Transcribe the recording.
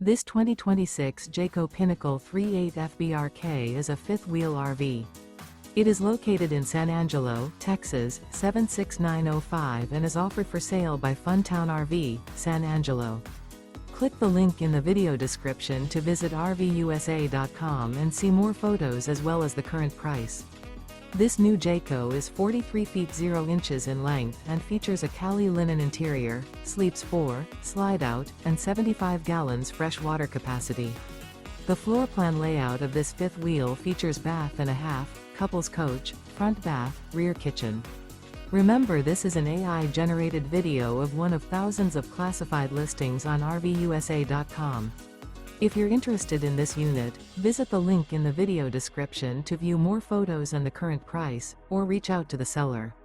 This 2026 Jayco Pinnacle 38 FBRK is a fifth-wheel RV. It is located in San Angelo, Texas, 76905 and is offered for sale by Funtown RV, San Angelo. Click the link in the video description to visit RVUSA.com and see more photos as well as the current price. This new Jayco is 43 feet 0 inches in length and features a CALLI linen interior, sleeps 4, slide-out, and 75 gallons fresh water capacity. The floor plan layout of this fifth wheel features bath and a half, couples coach, front bath, rear kitchen. Remember, this is an AI-generated video of one of thousands of classified listings on RVUSA.com. If you're interested in this unit, visit the link in the video description to view more photos and the current price, or reach out to the seller.